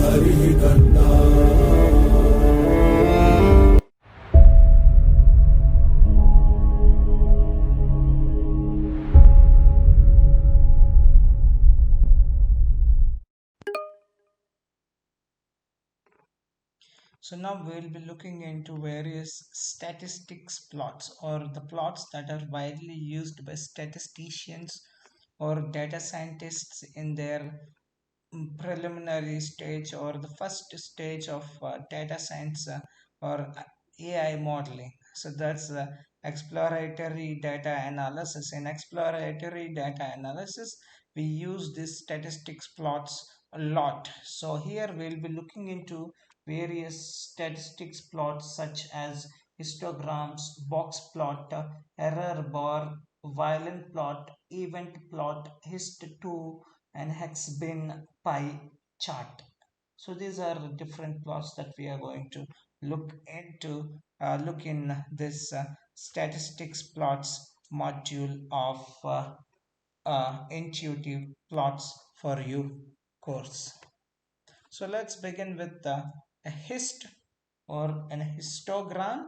हरिः कन्ना। So now we'll be looking into various statistics plots or the plots that are widely used by statisticians or data scientists in their preliminary stage or the first stage of data science or AI modeling. So that's exploratory data analysis. In exploratory data analysis, we use these statistics plots a lot. So here we'll be looking into various statistics plots such as histograms, box plot, error bar, violent plot, event plot, hist2, and hexbin pie chart. So these are different plots that we are going to look into, look in this statistics plots module of intuitive plots for you course. So let's begin with a hist or an histogram.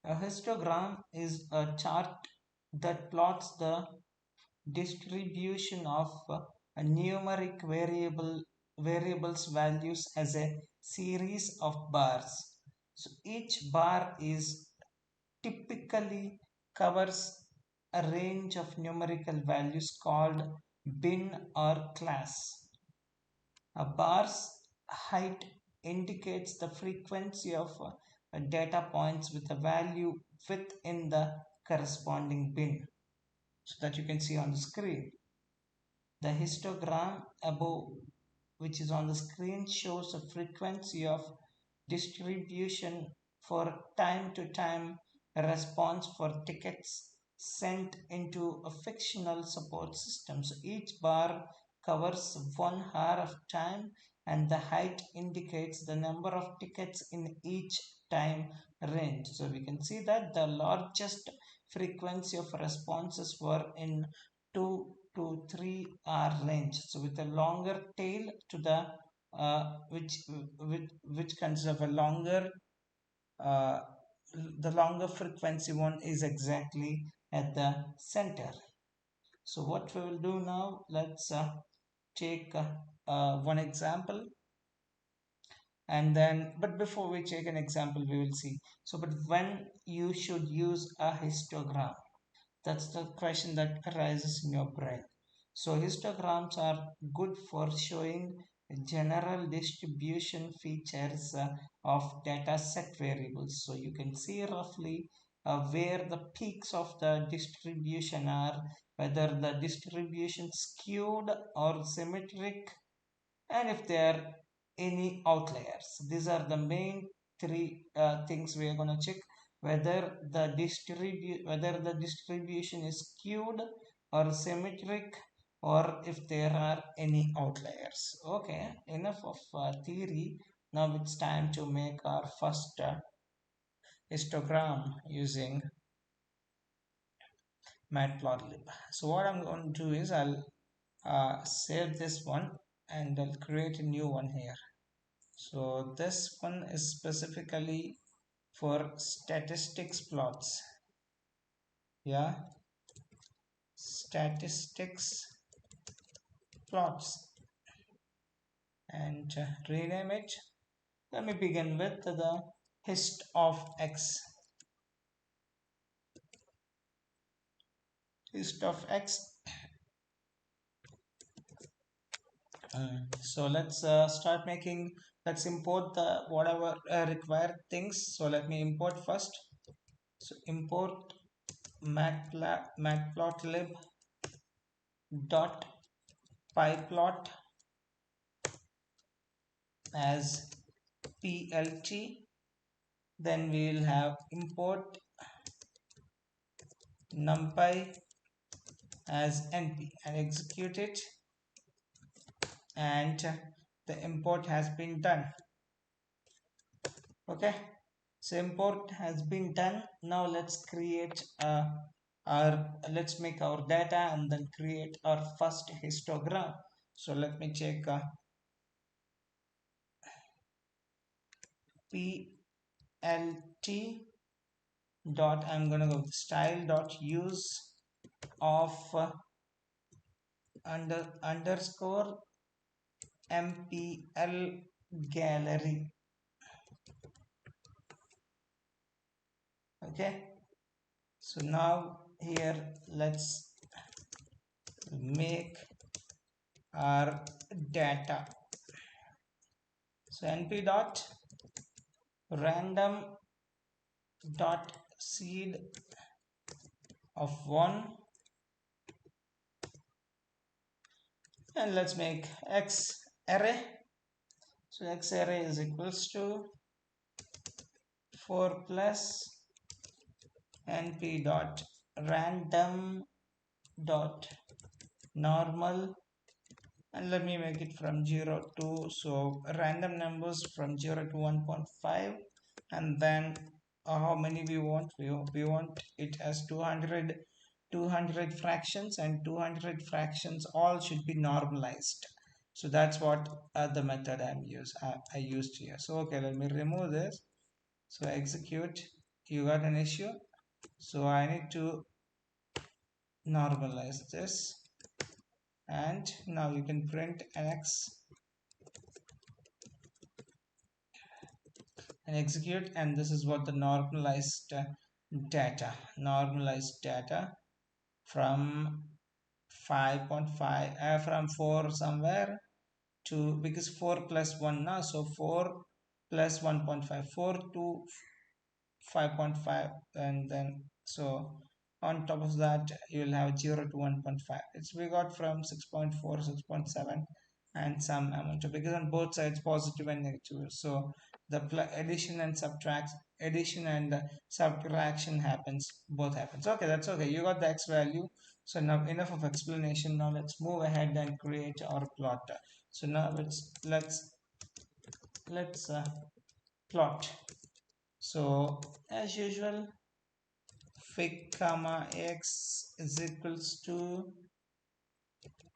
A histogram is a chart that plots the distribution of a numeric variables values as a series of bars. So each bar is typically covers a range of numerical values called bin or class. A bar's height indicates the frequency of data points with a value within the corresponding bin, so that you can see on the screen. The histogram above, which is on the screen, shows a frequency of distribution for time to time response for tickets sent into a fictional support system. So each bar covers 1 hour of time, and the height indicates the number of tickets in each time range. So we can see that the largest frequency of responses were in 2 to 3 hour range. So with a longer tail to the which consists of a longer uh, the longer frequency one is exactly at the center. So what we will do now, let's take one example, and then but before we take an example we will see. So but when you should use a histogram, that's the question that arises in your brain. So histograms are good for showing general distribution features of data set variables. So you can see roughly where the peaks of the distribution are, whether the distribution skewed or symmetric, and if there are any outliers. These are the main three things we are going to check, whether the distribution is skewed or symmetric, or if there are any outliers. Okay, enough of theory. Now it's time to make our first histogram using matplotlib. So what I'm going to do is I'll save this one and I'll create a new one here. So this one is specifically for statistics plots. Yeah, statistics plots, and rename it. Let me begin with the hist of x. Hist of x. So let's start making. Let's import the whatever required things. So let me import first. So import matplotlib dot pyplot as plt. Then we will have import numpy as np and execute it, and the import has been done. Okay, so import has been done. Now let's create our let's make our data and then create our first histogram. So let me check plt dot, I'm gonna go with style dot use of underscore mpl gallery. Okay, so now here let's make our data. So np dot random dot seed of 1, and let's make x array. So x array is equals to 4 plus np dot random dot normal, and let me make it from 0 to, so random numbers from 0 to 1.5, and then how many we want, we want it as 200 fractions, and 200 fractions all should be normalized. So that's what the method I used here. So okay, let me remove this. So execute. You got an issue, so I need to normalize this, and now you can print an x and execute, and this is what the normalized data from 5.5 from 4 somewhere to, because 4 plus 1 now, so 4 plus 1.5, 4 to 5.5, and then so on top of that you will have 0 to 1.5. It's we got from 6.4, 6.7, and some amount of, because on both sides positive and negative, so the addition and subtraction happens, both happens. Okay, that's okay, you got the x value. So now enough of explanation, now let's move ahead and create our plot. So now let's plot. So as usual, fig comma x is equals to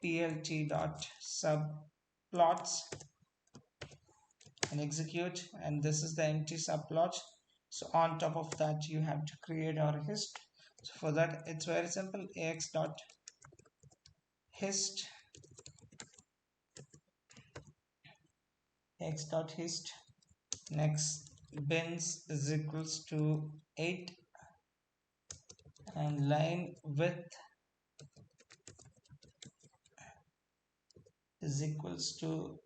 plt dot subplots, and execute, and this is the empty subplot. So on top of that you have to create our hist. So for that it's very simple, ax dot hist, x dot hist, next bins is equals to 8, and line width is equals to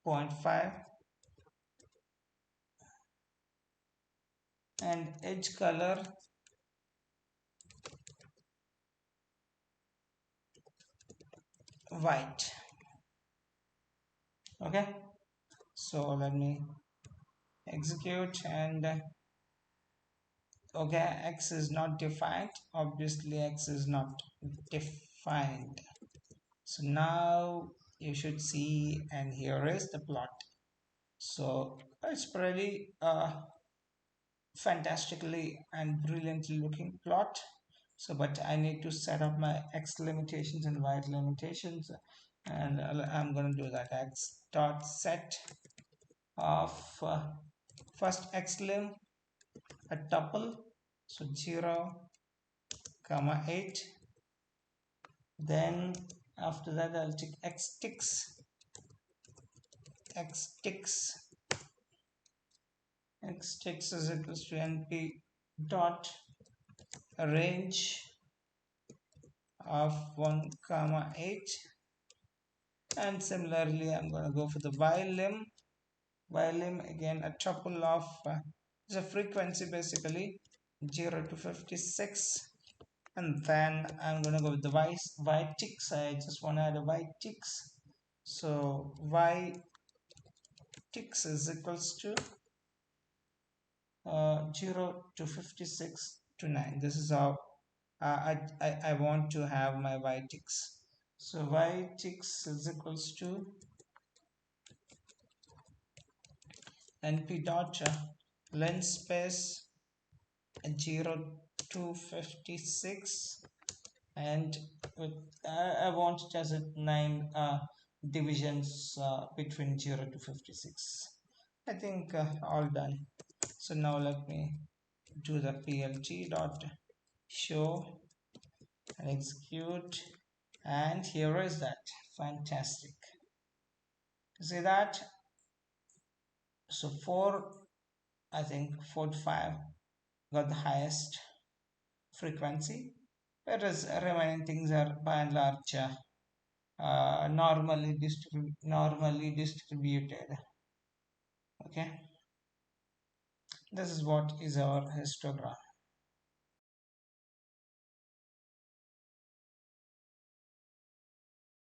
0.5, and edge color white. Okay, so let me execute, and okay, x is not defined, obviously x is not defined. So now you should see, and here is the plot. So it's pretty fantastically and brilliantly looking plot. So but I need to set up my x limitations and y limitations, and I'm going to do that. X dot set of first x lim a tuple, so 0 comma 8, then after that I'll take x ticks, x ticks x ticks is equals to np dot range of 1 comma 8, and similarly I'm going to go for the y lim again a tuple of it's a frequency basically 0 to 56, and then I'm going to go with the y ticks. I just want to add a y ticks, so y ticks is equals to 0 to 56 to 9. This is how I want to have my y ticks. So y ticks is equals to np dot length space 0 to 56, and with, I want it as a 9 divisions between 0 to 56. I think all done. So now let me do the PLG dot show and execute. And here is that. Fantastic. See that? So 4, I think 4 to 5 got the highest frequency, whereas remaining things are by and large normally distributed. Okay, this is what is our histogram.